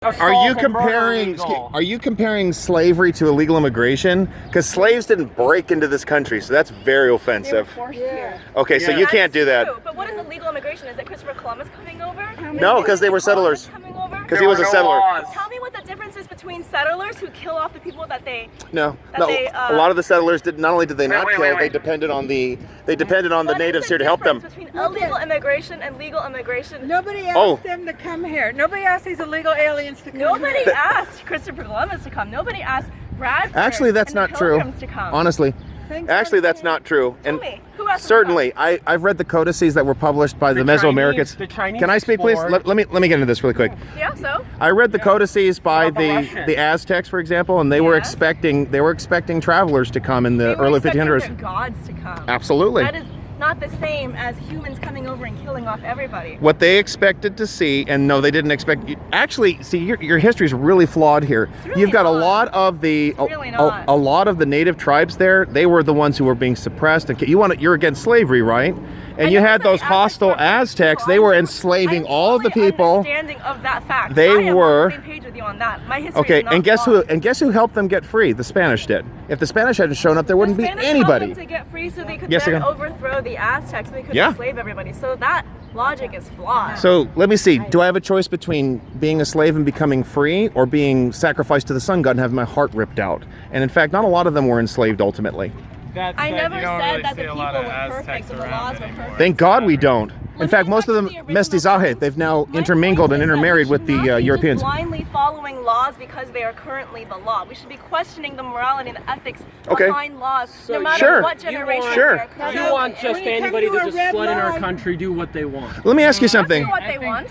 Are you comparing slavery to illegal immigration? Because slaves didn't break into this country, so that's very offensive. They were forced here. Okay, so you can't do that. True, but what is illegal immigration? Is it Christopher Columbus coming over? No, because they were settlers. Because he was a settler. Tell me what the difference is between settlers who kill off the people that they. No. A lot of the settlers did. Not only did they not kill, they depended on the natives here to help them. Between illegal immigration and legal immigration. Nobody asked them to come here. Nobody asked these illegal aliens to come Nobody here. asked Christopher Columbus to come. Nobody asked Bradford. Actually, that's not true. To come. Honestly. Actually, that's not true. Tell And me, who asked certainly, I've read the codices that were published by the Mesoamericans. The Chinese Can I speak, please? Let me get into this really quick. Yeah, so? I read the codices by the Aztecs, for example, and they were expecting travelers to come in the early 1500s. Their gods to come. Absolutely. That is not the same as humans coming over and killing off everybody. What they expected to see, and no, they didn't expect. Actually, see, your history is really flawed here. Really You've got not. a lot of the really not. a lot of the native tribes there. They were the ones who were being suppressed. And you're against slavery, right? And you had those hostile Aztecs. They were enslaving all of the people. Understanding of that fact. They I am were on the same page with you on that. My history okay. is not And guess flawed. who helped them get free? The Spanish did. If the Spanish hadn't shown up, there wouldn't be Spanish anybody. helped them to get free so they could Yes, then again. overthrow the Aztecs and they could Yeah. enslave everybody. So that logic is flawed. So let me see. Do I have a choice between being a slave and becoming free, or being sacrificed to the sun god and having my heart ripped out? And in fact, not a lot of them were enslaved ultimately. I never said that the people were perfect, so the laws were perfect. Thank God we don't. In fact, most of them mestizaje. They've now intermingled and intermarried with the Europeans. Just blindly following laws because they are currently the law. We should be questioning the morality and the ethics Okay. behind laws, no So matter Sure. what generation Sure. we are currently You want in. just When you come anybody to to a just red flood in our light- country do what they want. Let me ask you Do something. what they want.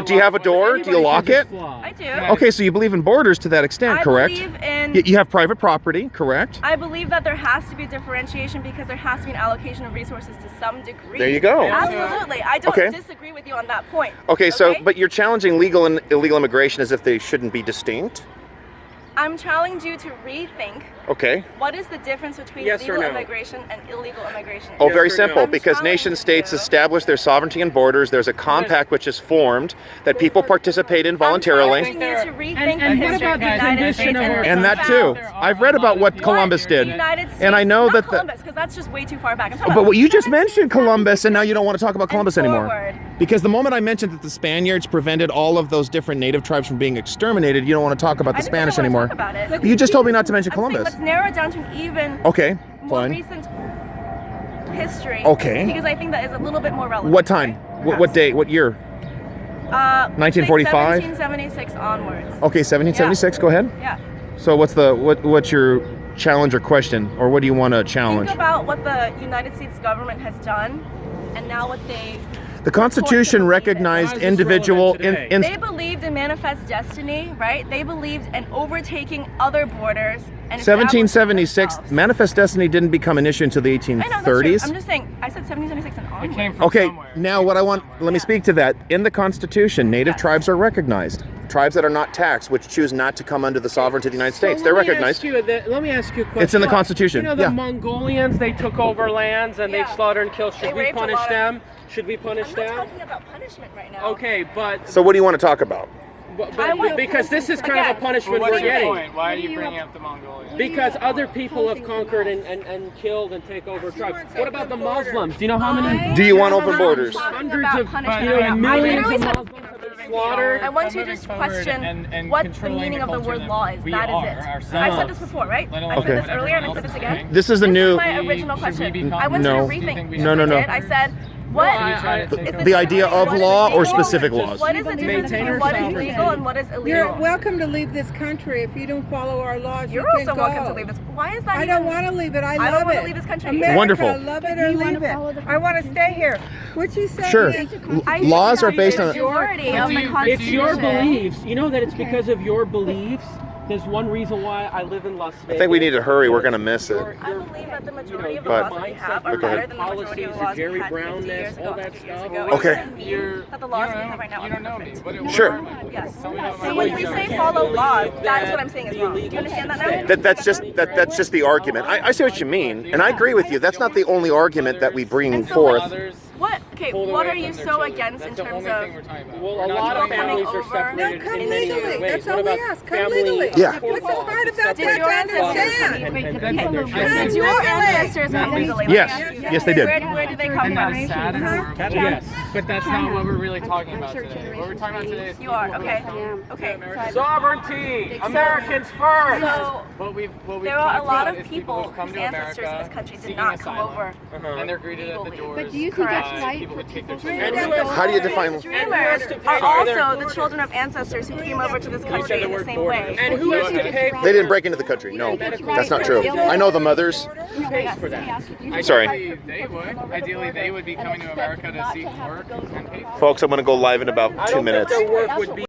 Do you have a door? Do you lock it? I do. Okay, so you believe in borders to that extent, I correct? believe in. You have private property, correct? I believe that there has to be differentiation because there has to be an allocation of resources to some degree. There you go. Absolutely. I don't Okay. disagree with you on that point. Okay, so but you're challenging legal and illegal immigration as if they shouldn't be distinct. I'm challenging you to rethink Okay. what is the difference between Yes or legal no? immigration and illegal immigration. Oh, Yes very or no? simple. I'm Because challenging nation states you. establish their sovereignty and borders. There's a compact which is formed that people participate in I'm voluntarily. challenging you to rethink and the what history about of the the United condition States of our And that found- too. I've read about what Columbus did. The United States, And I know not that the Columbus, because that's just way too far back. I'm talking But about what you just mentioned Columbus, and now you don't want to talk about Columbus anymore. forward. Because the moment I mentioned that the Spaniards prevented all of those different native tribes from being exterminated, you don't want to talk about I the didn't Spanish wanna anymore. talk about it. You just told me not to mention I'm saying Columbus. let's narrow it down to an even Okay, more fine. recent history. Okay. Because I think that is a little bit more relevant. What time? right? What date? What year? 1945? 1776 onwards. Okay, 1776. Go ahead. Yeah. So what's your challenge or question, or what do you want to challenge? Think about what the United States government has done, and now what they. The Constitution believe in. recognized Why is this individual relevant today? They believed in manifest destiny, right? They believed in overtaking other borders and 1776. establishing themselves. Manifest Destiny didn't become an issue until the I know, that's true. 1830s. I'm just saying. I said 1776 and onwards. It came from Okay, somewhere. now what I want, let me speak to that. In the Constitution, native Yes. tribes are recognized. Tribes that are not taxed, which choose not to come under the sovereignty of the United States, So they're let me recognized. let me ask you a question. It's in the Constitution, You know the yeah. Mongolians, they took over lands and Yeah. they've slaughtered and killed. They Should we raped a punish lot of- them? Should we punish I'm not them? talking about punishment right now. Okay, but, So what do you want to talk about? I want- because this is kind of Again, a punishment what's we're your getting. point? Why are What do you you bringing have- up the Mongolians? Because other people have conquered and killed and take over tribes. What about the Muslims? Do you know how many? Do you want open borders? Hundreds About of punishment you know, right now. I millions literally of said- Muslims have been slaughtered. I want Some you to moving just forward question and what the controlling meaning of the culture word that law is. we That is are it. ourselves. I said this before, right? Let I alone said this whatever earlier and I else said this is again. okay. This is the This new. is my original question. I want No. you to rethink. No, no, no. I said, what? The idea of law or specific laws? What is the difference Maintain between what is sovereignty. legal and what is illegal? You're welcome to leave this country. If you don't follow our laws, You're you can also go. welcome to leave this. Why is that? I don't want to leave it. I don't love wanna it. leave this country. America, Wonderful. love it or leave it. I want to stay here. What you say? Sure. Laws are based on. majority of the It's Constitution. It's your beliefs. You know that it's because of your beliefs. There's one reason why I live in Las Vegas. I think we need to hurry. We're gonna miss it. I believe that the majority of the But- laws that we have are Okay. better than the majority of the laws we Jerry had 50 Brownness, years ago, all that 50 years stuff. ago. Okay. It doesn't mean that the laws we have right now You are don't know me. perfect. Sure. Yes. Tell me about So my when we ways. say follow laws, that's what I'm saying as well. Do you understand that now? That's just the argument. I see what you mean, and I agree with you. That's not the only argument that we bring And so forth. Others, What? Okay, Okay, pulled what away are you from their so children. against That's in the terms only of thing we're talking about. Well, We're a not lot of talking about- coming families are over? separated No, come in many legally. other ways. That's What all we about ask. Come family? legally. Yeah. What's so hard about Did that your to ancestors understand? Did your ancestors come legally? Yes. Let me ask you. Yes, they did. Where did they come And that is from? sad and horrible. Yes. But that's not what we're really talking about today. What we're talking about today is You are, people who okay. come to Okay. America. Sovereignty! Americans first! So What we've there are a talked lot about of is people who come whose to ancestors in America this country did seeking not come asylum, over. and they're greeted at the legally. doors. But do you think that's by right people for who take people their to children. How do you define? Dreamers are also the children of ancestors who came over to this country in the same way. And who has to pay for They didn't break into the country. No, that's not true. I know the mothers. Who pays for that? Sorry. Ideally, they would be coming to America to seek work and pay for it. Folks, I'm going to go live in about I 2 don't think minutes. their work would be